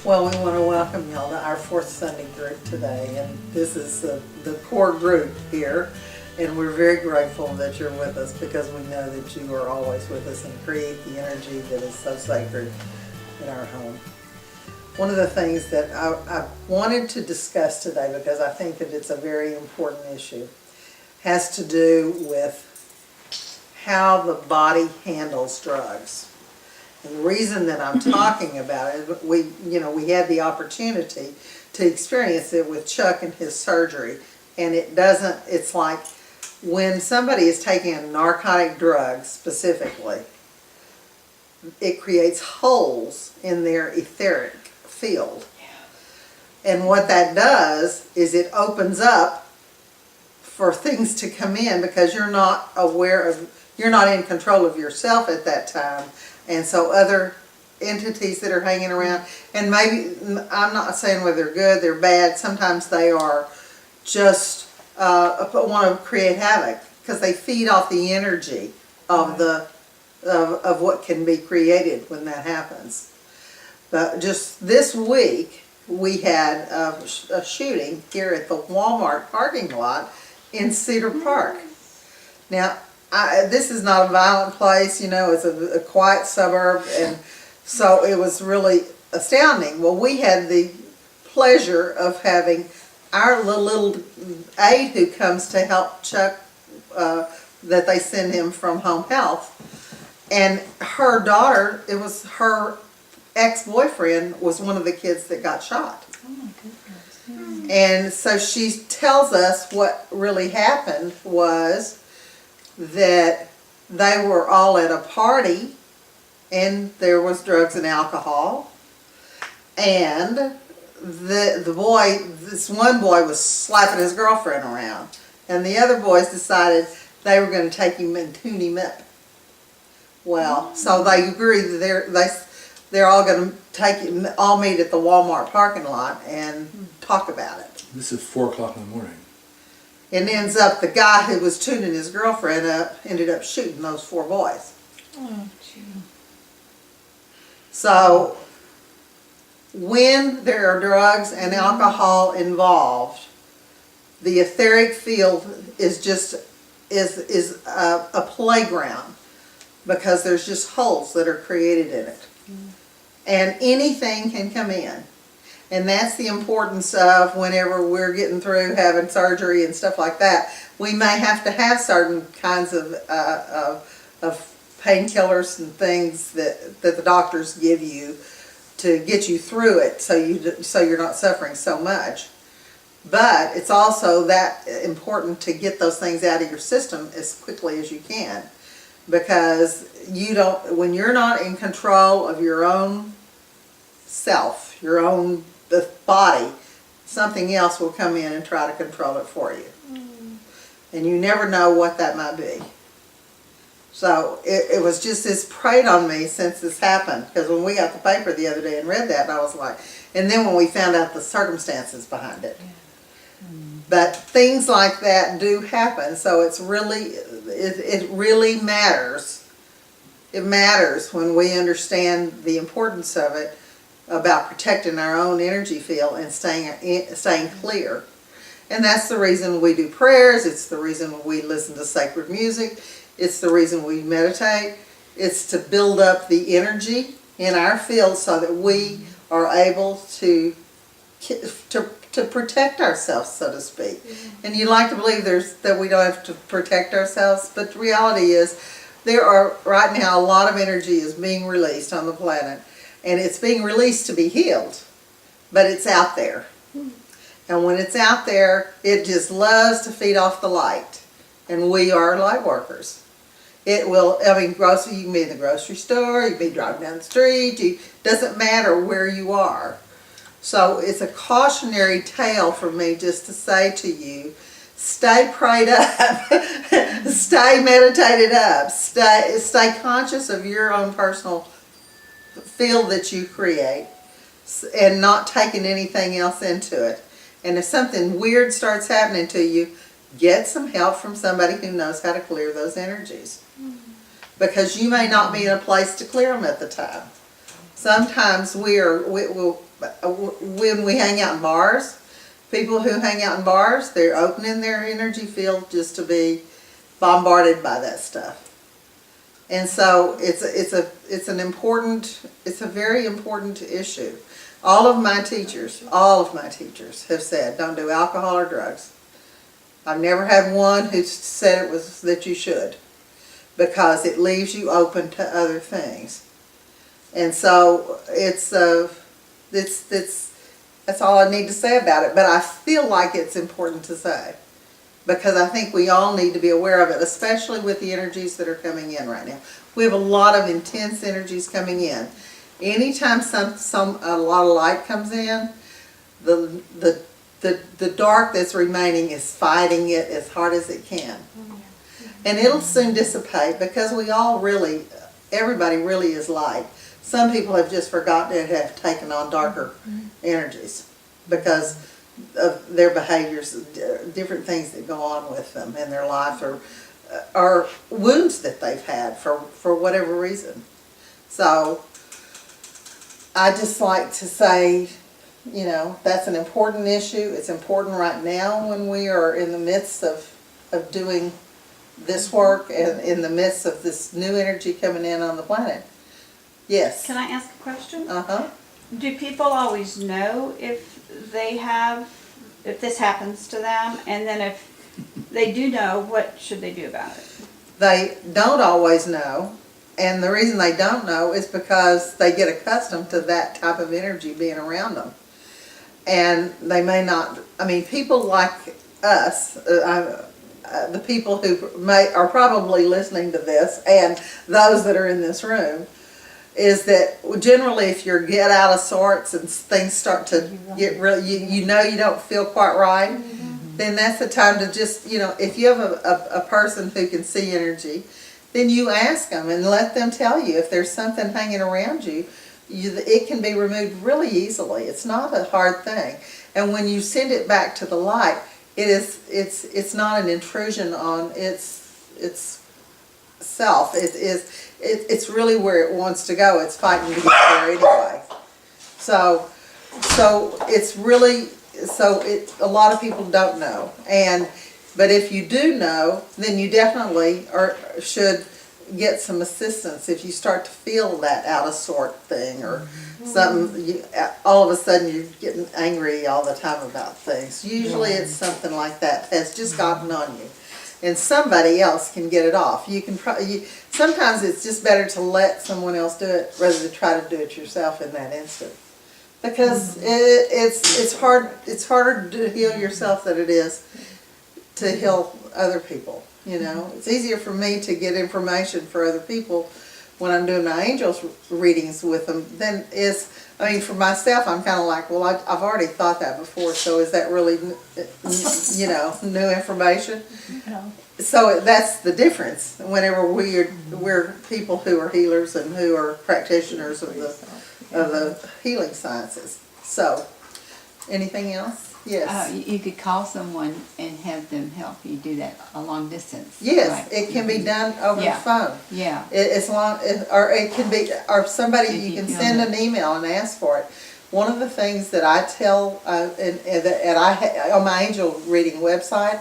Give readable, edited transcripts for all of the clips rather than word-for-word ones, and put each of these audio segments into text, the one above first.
Well, we want to welcome y'all to our fourth Sunday group today, and this is the core group here, and we're very grateful that you're with us because we know that you are always with us and create the energy that is so sacred in our home. One of the things that I wanted to discuss today, because I think that it's a very important issue, has to do with how the body handles drugs. And the reason that I'm talking about it, we had the opportunity to experience it with Chuck and his surgery, and it's like when somebody is taking a narcotic drug specifically, it creates holes in their etheric field. And what that does is it opens up for things to come in because you're not in control of yourself at that time. And so other entities that are hanging around, and maybe, I'm not saying whether they're good, they're bad, sometimes they are just want to create havoc because they feed off the energy of of what can be created when that happens. But just this week, we had a shooting here at the Walmart parking lot in Cedar Park. Now, this is not a violent place, it's a quiet suburb, and so it was really astounding. Well, we had the pleasure of having our little aide who comes to help Chuck, that they send him from home health, and her daughter, it was her ex-boyfriend, was one of the kids that got shot. Oh my goodness. And so she tells us what really happened was that they were all at a party and there was drugs and alcohol, and this one boy was slapping his girlfriend around, and the other boys decided they were going to take him and tune him up. Well, so they agreed that they're all going to all meet at the Walmart parking lot and talk about it. This is 4 o'clock in the morning. It ends up the guy who was tuning his girlfriend up ended up shooting those 4 boys. Oh, gee. So when there are drugs and alcohol involved, the etheric field is just a playground because there's just holes that are created in it. And anything can come in. And that's the importance of whenever we're getting through having surgery and stuff like that. We may have to have certain kinds of painkillers and things that the doctors give you to get you through it so you're not suffering so much. But it's also that important to get those things out of your system as quickly as you can, because when you're not in control of your own self, your own body, something else will come in and try to control it for you. And you never know what that might be. So it was just this preyed on me since this happened, because when we got the paper the other day and read that, I was like, and then when we found out the circumstances behind it. But things like that do happen, so it really matters. It matters when we understand the importance of it, about protecting our own energy field and staying clear. And that's the reason we do prayers. It's the reason we listen to sacred music. It's the reason we meditate. It's to build up the energy in our field so that we are able to protect ourselves, so to speak. And you like to believe that we don't have to protect ourselves, but the reality is there are right now a lot of energy is being released on the planet. And it's being released to be healed, but it's out there. And when it's out there, it just loves to feed off the light. And we are light workers. It will, you can be in the grocery store, you can be driving down the street, it doesn't matter where you are. So it's a cautionary tale for me just to say to you, stay prayed up, stay meditated up, stay conscious of your own personal field that you create and not taking anything else into it. And if something weird starts happening to you, get some help from somebody who knows how to clear those energies. Because you may not be in a place to clear them at the time. Sometimes we'll when we hang out in bars, people who hang out in bars, they're opening their energy field just to be bombarded by that stuff. And so it's a very important issue. All of my teachers have said, don't do alcohol or drugs. I've never had one who said it was that you should, because it leaves you open to other things. And so that's all I need to say about it. But I feel like it's important to say, because I think we all need to be aware of it, especially with the energies that are coming in right now. We have a lot of intense energies coming in. Anytime a lot of light comes in, the dark that's remaining is fighting it as hard as it can. And it'll soon dissipate, because everybody really is light. Some people have just forgotten to have taken on darker energies because of their behaviors, different things that go on with them in their life, or wounds that they've had for whatever reason. So I just like to say, that's an important issue. It's important right now when we are in the midst of doing this work and in the midst of this new energy coming in on the planet. Yes. Can I ask a question? Uh-huh. Do people always know if this happens to them? And then if they do know, what should they do about it? They don't always know. And the reason they don't know is because they get accustomed to that type of energy being around them. And they may not, people like us, the people who are probably listening to this, and those that are in this room, is that generally if you're get out of sorts and things start to get real, you don't feel quite right, then that's the time to just, if you have a person who can see energy, then you ask them and let them tell you if there's something hanging around you. It can be removed really easily. It's not a hard thing. And when you send it back to the light, it's not an intrusion on its self. It's really where it wants to go. It's fighting to get there anyway. So it's really, a lot of people don't know. But if you do know, then you definitely should get some assistance if you start to feel that out of sort thing, or something. All of a sudden you're getting angry all the time about things. Usually it's something like that has just gotten on you, and somebody else can get it off. You can sometimes it's just better to let someone else do it rather than try to do it yourself in that instant, because it's harder to heal yourself than it is to heal other people. It's easier for me to get information for other people when I'm doing my angels readings with them than for myself. I'm kind of like, well, I've already thought that before, so is that really, new information? No. So that's the difference whenever we're people who are healers and who are practitioners of the healing sciences. So, anything else? Yes. You could call someone and have them help you do that a long distance. Yes, right? it can be done over the phone. Yeah. Or it can be, or somebody, you can send an email and ask for it. One of the things that I tell, on my angel reading website,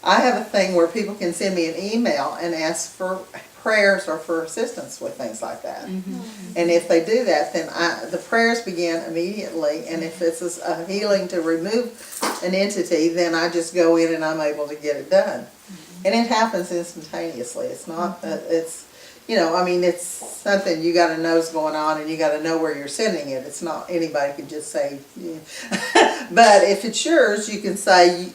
I have a thing where people can send me an email and ask for prayers or for assistance with things like that. And if they do that, then the prayers begin immediately, and if it's a healing to remove an entity, then I just go in and I'm able to get it done. And it happens instantaneously. It's not, it's something you got to know is going on, and you got to know where you're sending it. It's not anybody can just say, but if it's yours, you can say,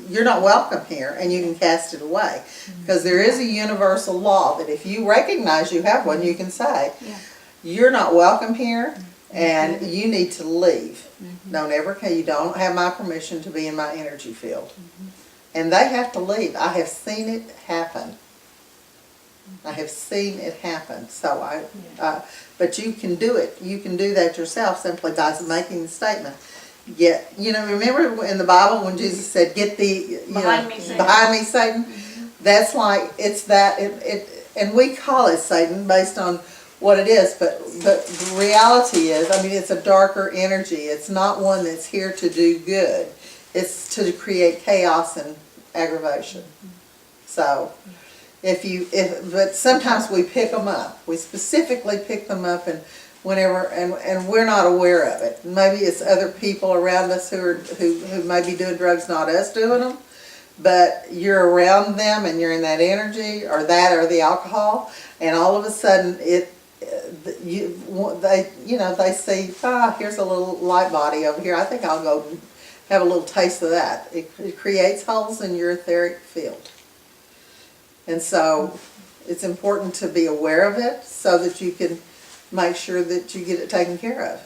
you're not welcome here, and you can cast it away. Because there is a universal law that if you recognize you have one, you can say, you're not welcome here, and you need to leave. You don't have my permission to be in my energy field. And they have to leave. I have seen it happen. So but you can do it. You can do that yourself simply by making the statement. Remember in the Bible when Jesus said, "Get behind me, Satan." That's like, it's that, and we call it Satan based on what it is, but the reality is, I mean, it's a darker energy. It's not one that's here to do good. It's to create chaos and aggravation. So, but sometimes we pick them up. We specifically pick them up, and whenever, and we're not aware of it. Maybe it's other people around us who may be doing drugs, not us doing them. But you're around them, and you're in that energy, or the alcohol, and all of a sudden they see, here's a little light body over here. I think I'll go have a little taste of that. It creates holes in your etheric field. And so it's important to be aware of it so that you can make sure that you get it taken care of.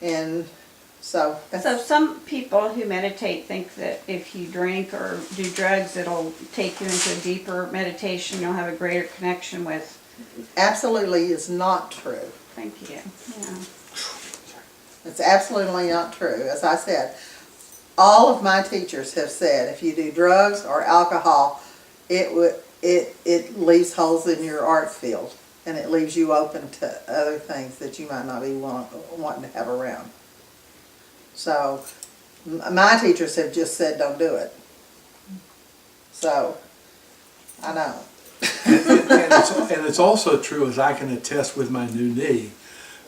And so some people who meditate think that if you drink or do drugs, it'll take you into a deeper meditation. You'll have a greater connection with. Absolutely is not true. Thank you. Yeah. It's absolutely not true. As I said, all of my teachers have said if you do drugs or alcohol, it leaves holes in your art field, and it leaves you open to other things that you might not be wanting to have around. So my teachers have just said don't do it. So I know. And it's also true, as I can attest with my new knee,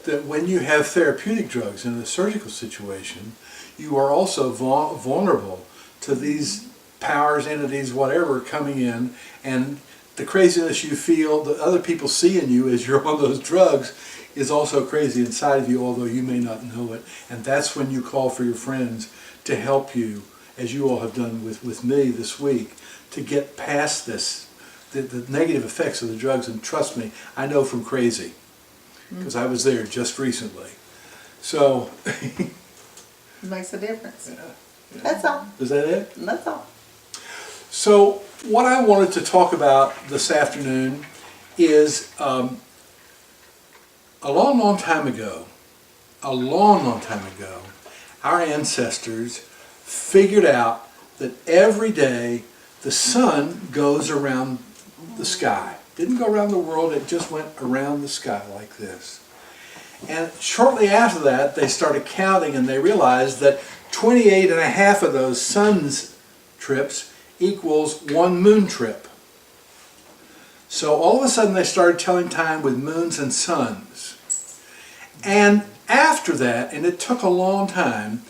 that when you have therapeutic drugs in a surgical situation, you are also vulnerable to these powers, entities, whatever, coming in, and the craziness you feel that other people see in you as you're on those drugs is also crazy inside of you, although you may not know it. And that's when you call for your friends to help you, as you all have done with me this week, to get past this, the negative effects of the drugs. And trust me, I know from crazy, because I was there just recently. So It makes a difference. yeah. That's all. Is that it? That's all. So what I wanted to talk about this afternoon is a long time ago, our ancestors figured out that every day the sun goes around the sky. Didn't go around the world, it just went around the sky like this. And shortly after that, they started counting, and they realized that 28 and a half of those sun's trips equals one moon trip. So all of a sudden they started telling time with moons and suns. And after that, and it took a long time,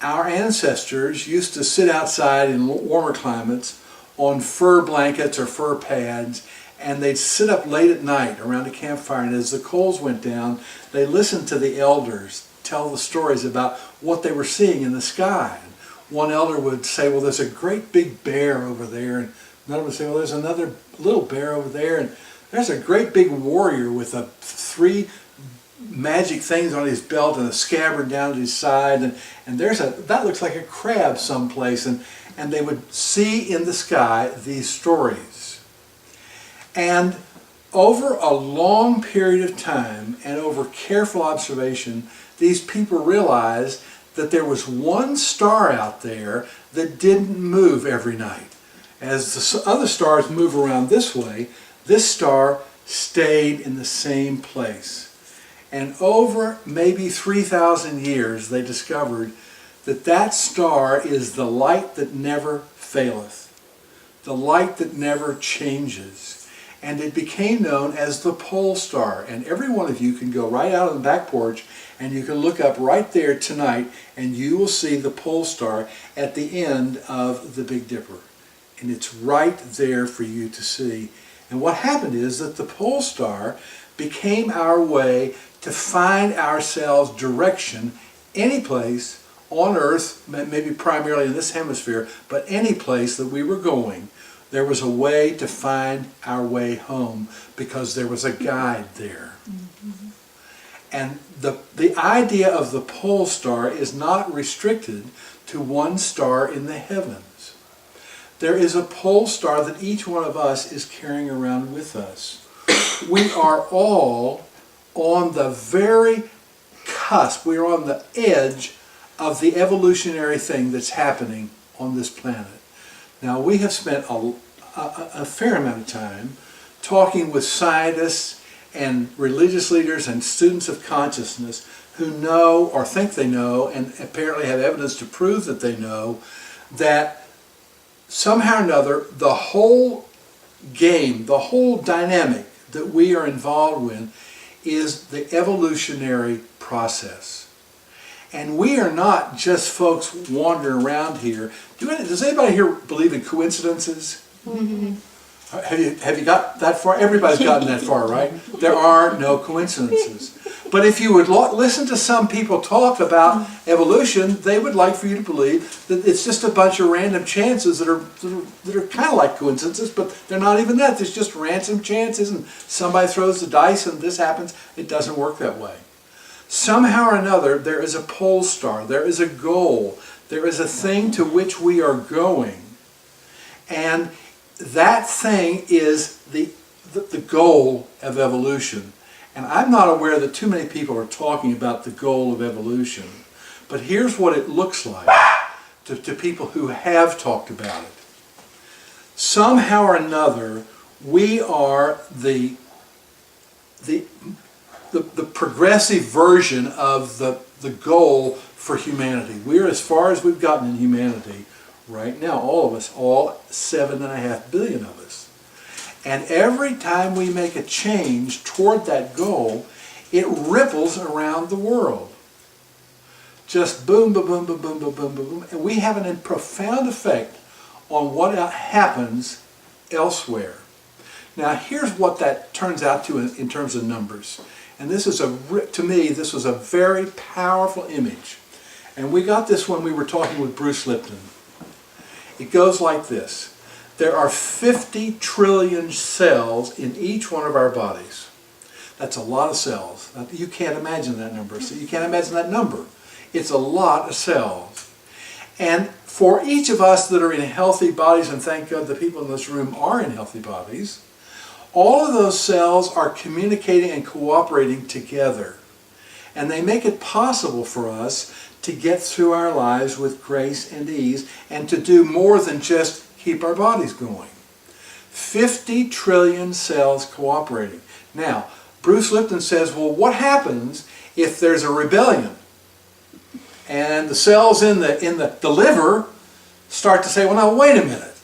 our ancestors used to sit outside in warmer climates on fur blankets or fur pads, and they'd sit up late at night around a campfire, and as the coals went down, they listened to the elders tell the stories about what they were seeing in the sky. And one elder would say, well, there's a great big bear over there, and another would say, well, there's another little bear over there, and there's a great big warrior with 3 magic things on his belt and a scabbard down his side, and that looks like a crab someplace, and they would see in the sky these stories. And over a long period of time and over careful observation, these people realized that there was one star out there that didn't move every night. As the other stars move around this way, this star stayed in the same place. And over maybe 3,000 years, they discovered that that star is the light that never faileth, the light that never changes. And it became known as the pole star. And every one of you can go right out on the back porch and you can look up right there tonight and you will see the pole star at the end of the Big Dipper. And it's right there for you to see. And what happened is that the pole star became our way to find ourselves direction any place on Earth, maybe primarily in this hemisphere, but any place that we were going. There was a way to find our way home because there was a guide there. Mm-hmm. And the idea of the pole star is not restricted to one star in the heavens. There is a pole star that each one of us is carrying around with us. We are all on the very cusp, we are on the edge of the evolutionary thing that's happening on this planet. Now, we have spent a fair amount of time talking with scientists and religious leaders and students of consciousness who know or think they know, and apparently have evidence to prove that they know, that somehow or another the whole game, the whole dynamic that we are involved with is the evolutionary process. And we are not just folks wandering around here. Does anybody here believe in coincidences? Have you got that far? Everybody's gotten that far, right? There are no coincidences. But if you would listen to some people talk about evolution, they would like for you to believe that it's just a bunch of random chances that are kind of like coincidences, but they're not even that. There's just random chances, and somebody throws the dice and this happens. It doesn't work that way. Somehow or another, there is a pole star, there is a goal, there is a thing to which we are going. And that thing is the goal of evolution. And I'm not aware that too many people are talking about the goal of evolution. But here's what it looks like to people who have talked about it. Somehow or another, we are the progressive version of the goal for humanity. We're as far as we've gotten in humanity right now, all of us, all 7.5 billion of us. And every time we make a change toward that goal, it ripples around the world. Just boom, boom, boom, boom, boom, boom, boom, boom, boom. And we have a profound effect on what happens elsewhere. Now here's what that turns out to in terms of numbers. And this is to me, this was a very powerful image. And we got this when we were talking with Bruce Lipton. It goes like this. There are 50 trillion cells in each one of our bodies. That's a lot of cells. You can't imagine that number. So you can't imagine that number. It's a lot of cells. And for each of us that are in healthy bodies, and thank God the people in this room are in healthy bodies, all of those cells are communicating and cooperating together. And they make it possible for us to get through our lives with grace and ease and to do more than just keep our bodies going. 50 trillion cells cooperating. Now, Bruce Lipton says, well, what happens if there's a rebellion? And the cells in the liver start to say, well, now, wait a minute.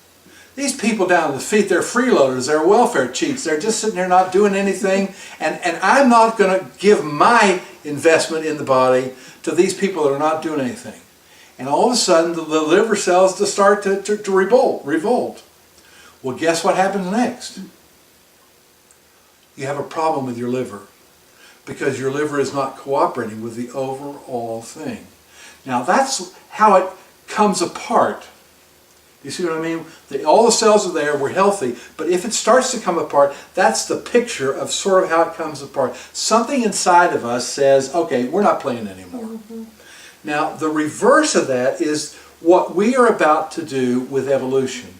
These people down at the feet, they're freeloaders, they're welfare cheats, they're just sitting there not doing anything, and I'm not going to give my investment in the body to these people that are not doing anything. And all of a sudden, the liver cells to start to revolt. Well, guess what happens next? You have a problem with your liver because your liver is not cooperating with the overall thing. Now, that's how it comes apart. You see what I mean? All the cells are there, we're healthy, but if it starts to come apart, that's the picture of sort of how it comes apart. Something inside of us says, okay, we're not playing anymore. Mm-hmm. Now, the reverse of that is what we are about to do with evolution.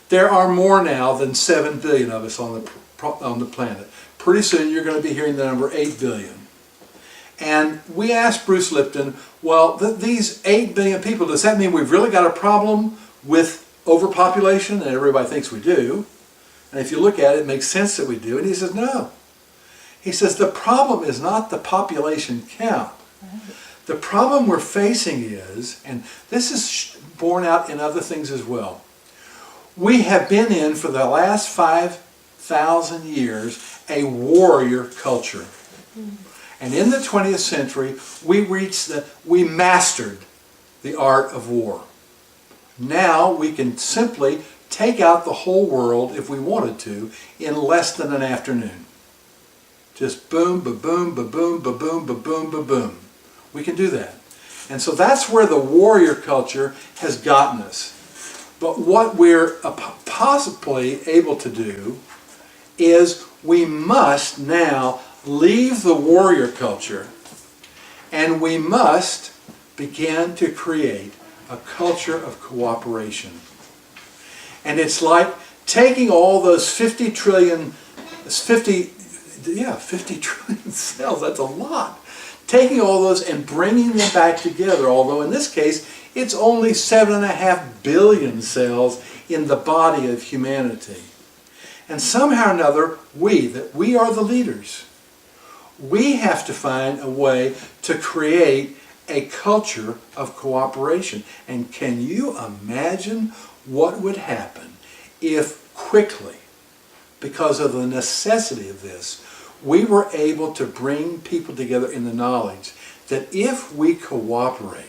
There are more now than 7 billion of us on the planet. Pretty soon you're going to be hearing the number 8 billion. And we asked Bruce Lipton, well, these 8 billion people, does that mean we've really got a problem with overpopulation? And everybody thinks we do. And if you look at it, it makes sense that we do. And he says, no. He says, the problem is not the population count. The problem we're facing is, and this is borne out in other things as well, we have been in, for the last 5,000 years, a warrior culture. And in the 20th century, we mastered the art of war. Now we can simply take out the whole world, if we wanted to, in less than an afternoon. Just boom, ba-boom, ba-boom, ba-boom, ba-boom, ba-boom. We can do that. And so that's where the warrior culture has gotten us. But what we're possibly able to do is we must now leave the warrior culture and we must begin to create a culture of cooperation. And it's like taking all those 50 trillion cells, that's a lot. Taking all those and bringing them back together, although in this case, it's only 7.5 billion cells in the body of humanity. And somehow or another, we are the leaders. we have to find a way to create a culture of cooperation. And can you imagine what would happen if quickly, because of the necessity of this, we were able to bring people together in the knowledge that if we cooperate,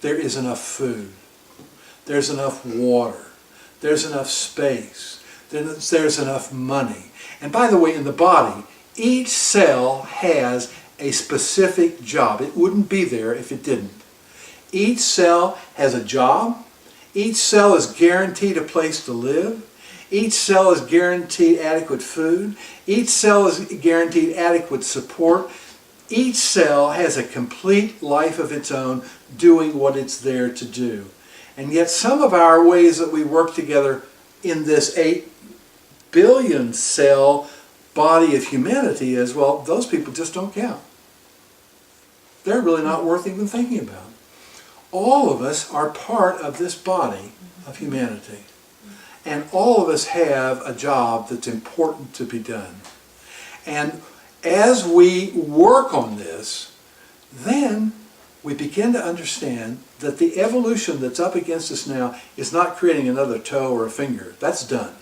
there is enough food, there's enough water, there's enough space, there's enough money. And by the way, in the body, each cell has a specific job. It wouldn't be there if it didn't. Each cell has a job. Each cell is guaranteed a place to live. Each cell is guaranteed adequate food. Each cell is guaranteed adequate support. Each cell has a complete life of its own doing what it's there to do. And yet some of our ways that we work together in this 8 billion cell body of humanity is, well, those people just don't count. They're really not worth even thinking about. All of us are part of this body of humanity. And all of us have a job that's important to be done. And as we work on this, then we begin to understand that the evolution that's up against us now is not creating another toe or a finger. That's done.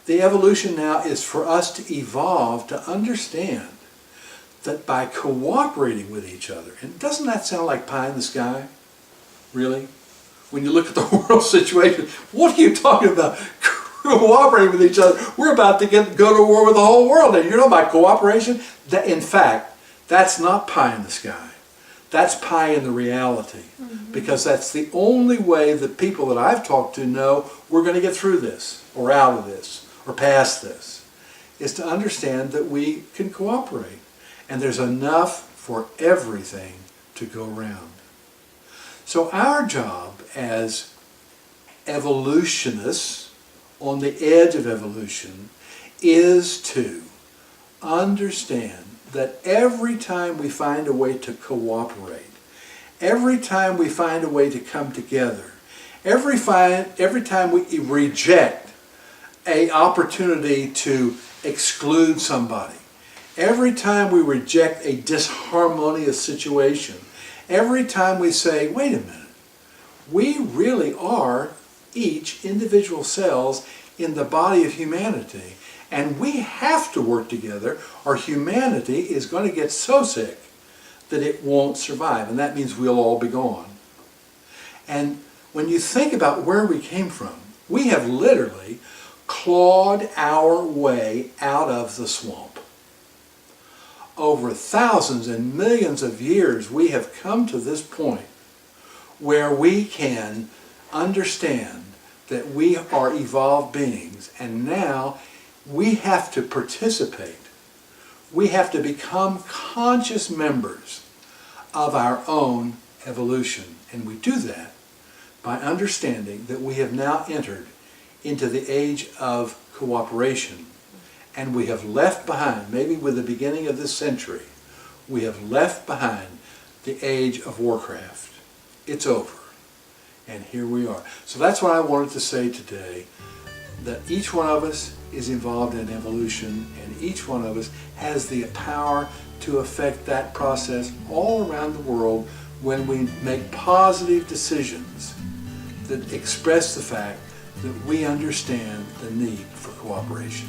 The evolution now is for us to evolve to understand that by cooperating with each other, and doesn't that sound like pie in the sky? Really? When you look at the world situation, what are you talking about? Cooperating with each other. We're about to go to war with the whole world. And you know about cooperation? That, in fact, that's not pie in the sky. That's pie in the reality. Because that's the only way that people that I've talked to know we're going to get through this, or out of this, or past this, is to understand that we can cooperate. And there's enough for everything to go around. So our job as evolutionists on the edge of evolution is to understand that every time we find a way to cooperate, every time we find a way to come together, every time we reject an opportunity to exclude somebody, every time we reject a disharmonious situation, every time we say, wait a minute, we really are each individual cells in the body of humanity, and we have to work together or humanity is going to get so sick that it won't survive, and that means we'll all be gone. And when you think about where we came from, we have literally clawed our way out of the swamp. Over thousands and millions of years, we have come to this point where we can understand that we are evolved beings, and now we have to participate. We have to become conscious members of our own evolution, and we do that by understanding that we have now entered into the age of cooperation. And we have left behind, maybe with the beginning of this century, we have left behind the age of warcraft. It's over. And here we are. So that's what I wanted to say today, that each one of us is involved in evolution, and each one of us has the power to affect that process all around the world when we make positive decisions that express the fact that we understand the need for cooperation.